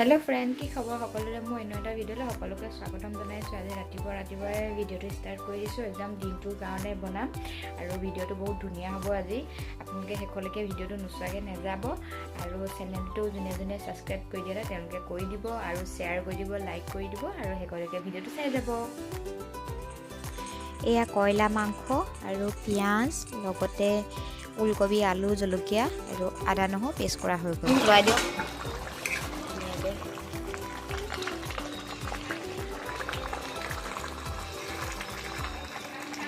Hello friend की खबर सकलोरे मो एनो एटा भिडिओले सकलोके स्वागतम जनाइछु। आज रातिपुवा भिडिओটো स्टार्ट करिछु एकदम दिनटोर कारणे बनाम आरो भिडिओটো बहुत धुनिया हबो। আজি आपनके हेखलके भिडिओটো नुसुवाके नेजाबो आरो चेनेलটো जने जने सब्सक्राइब करि दिला तेनके करि दिबो आरो शेयर करि दिबो लाइक करि दिबो आरो हेखलके भिडिओটো चाइ जाबो। एया कयला मांस आरो पियाज लगते उलकबि आलू जलकिया आरो आदा नह पेस्ट करा হৈ গল। লয় দিও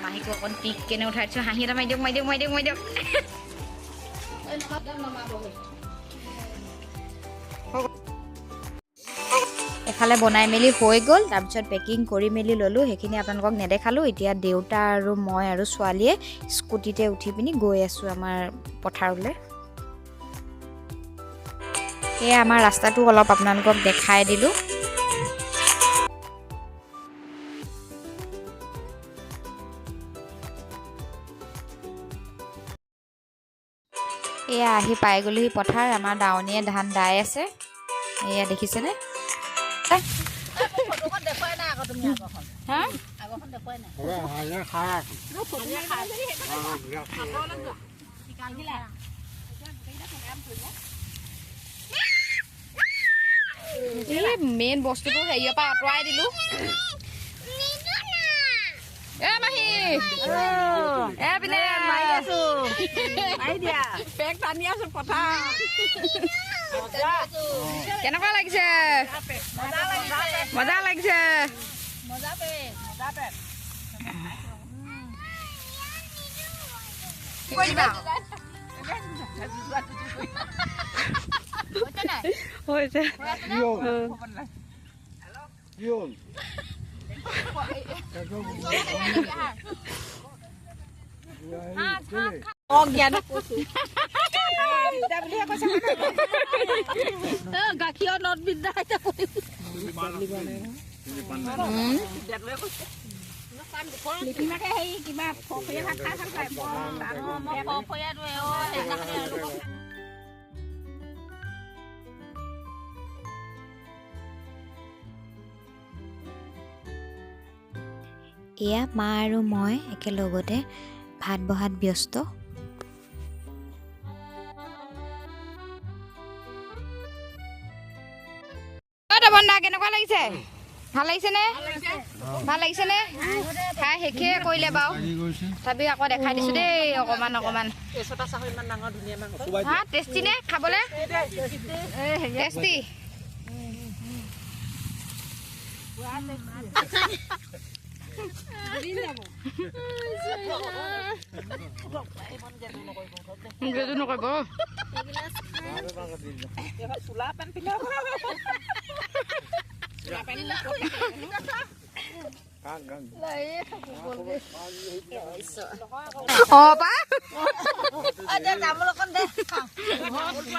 माही को अपन टिक केने उठाइछु हाही रा माइ दियक एफाले बनाई मेली হৈ গল। তাৰ পিছত পেকিং কৰি মেলি ললো। হেখিনি আপোনালোকক নেদেখালো। এতিয়া দেউতা আৰু মই আৰু ছোৱালীয়ে স্কুটিতে উঠি পিনি গৈ আছো আমাৰ পথাৰলে। এয়া আমাৰ ৰাস্তাটো অলপ আপোনালোকক দেখাই দিলো। এয়া আহি পাই গলি পথাৰ। আমাৰ দাউনিয়ে ধান দাই আছে। এয়া দেখিছেনে? ফটোখন দেখুৱাই নাই আকৌ তুমি আগখন। হা আগখন দেখুৱাই নাই। হাইয়া খায় মেইন বস্তুটো হেৰিৰ পৰা আঁতৰাই দিলো। এ মাহি এ পিনে মাৰি আছো। মাৰি দিয়া। পেক টানি আছো পথাৰ। কেনেকুৱা লাগিছে? মজা লাগিছে। মজা পেক। কি কৰিবা? হৈছে গাখীৰ নত বিদ্যা কিবা এয়া মা আৰু মই একেলগতে ভাত বহাত ব্যস্ত। বন্ধা কেনেকুৱা লাগিছে? ভাল লাগিছে নে? ভাল লাগিছে নে? খাই শেষে কৰিলে বাৰু তথাপি আকৌ দেখাই দিছো দেই অকমান হা। টেষ্টি নে খাবলে? টেষ্টি। নকৰিব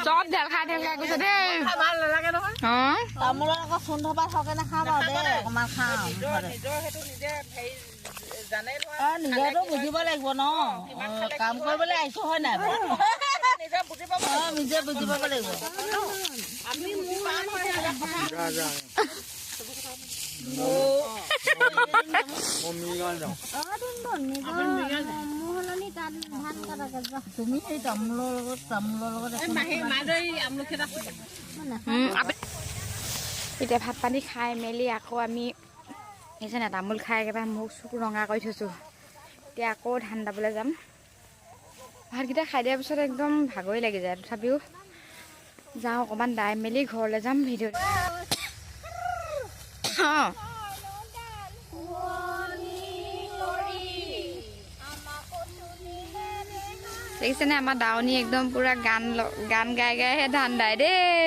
চব ঢেল খাই গৈছে দেই। ভাল নালাগে নহয়। তামোলৰ আকৌ চুন্ধ পাত সৰকে নাখাওঁ বাৰু দেই। অকমান খাওঁ। নিজেতো বুজিব লাগিব ন। কাম কৰিবলৈ আহিছো হয় নাই? নিজে বুজি পাব লাগিব। তুমি এই তামোলৰ লগত এতিয়া ভাত পানী খাই মেলি আকৌ আমি হৈছে না তামোল খাই একেবাৰে মুখ চুখ ৰঙা কৰি থৈছোঁ। এতিয়া আকৌ ধান দাবলৈ যাম। ভাতকেইটা খাই দিয়াৰ পিছত একদম ভাগৰি লাগি যায়। তথাপিও যাওঁ অকণমান দাই মেলি ঘৰলৈ যাম। ভিডিঅ'ত দেখিছেনে? আমাৰ দাউনি একদম পুৰা গান গাই গাইহে ধান দাই দেই।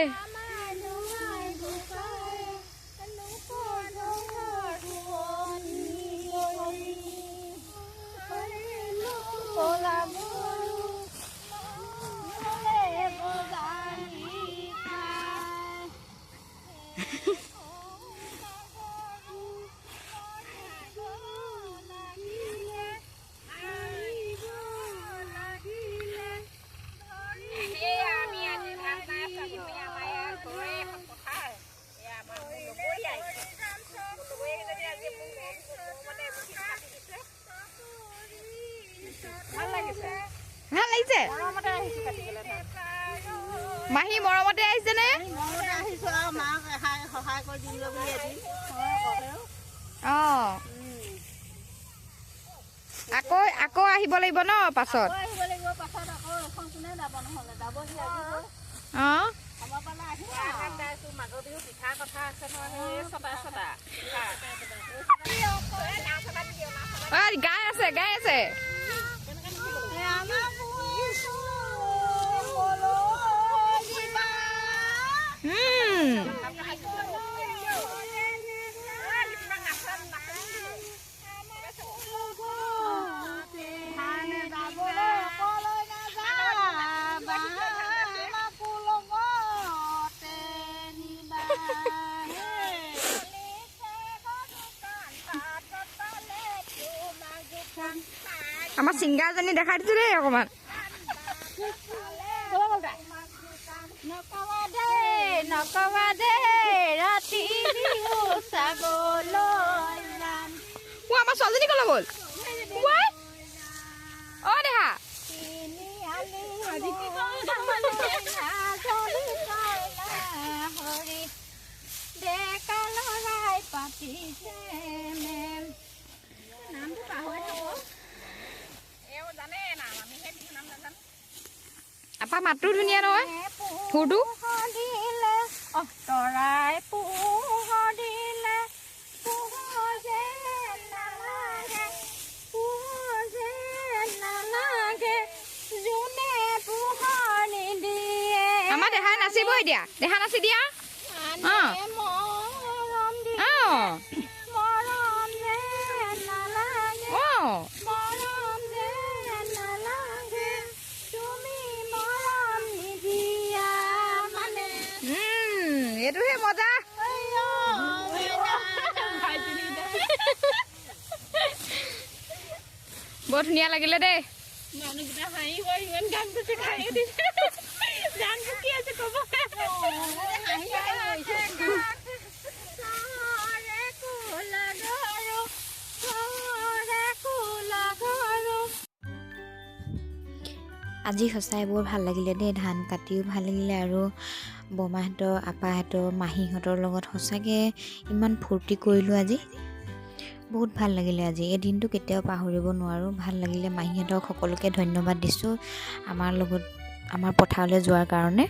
মাহী মৰমতে আহিছে নে? আকৌ আহিব লাগিব ন পাছত? গাই আছে গাই আছে। আমাৰ চিংগাৰজনী দেখাই দিছো দেই অকমান। নকবা দে ৰাতি আমাৰ ছোৱালীজনী কলে গ'ল অ দেহা আপা মাতটো ধুনীয়া নহয় সুৰটো। তৰাই পোহৰ দিলে পোহৰ যে নালাগে যোনে পোহৰ নিদিয়ে। আমাৰ দেহাই নাচিব এতিয়া। দেহা নাচি দিয়া। এইটোহে মজা। বৰ ধুনীয়া লাগিলে দেই। আজি সঁচাই বৰ ভাল লাগিলে দেই। ধান কাটিও ভাল লাগিলে আৰু বমাহঁতৰ আপাহঁতৰ মাহীহঁতৰ লগত সঁচাকৈ ইমান ফূৰ্তি কৰিলোঁ আজি। বহুত ভাল লাগিলে আজি। এই দিনটো কেতিয়াও পাহৰিব নোৱাৰোঁ। ভাল লাগিলে। মাহীহঁতক সকলোকে ধন্যবাদ দিছোঁ আমাৰ লগত আমাৰ পথাৰলৈ যোৱাৰ কাৰণে।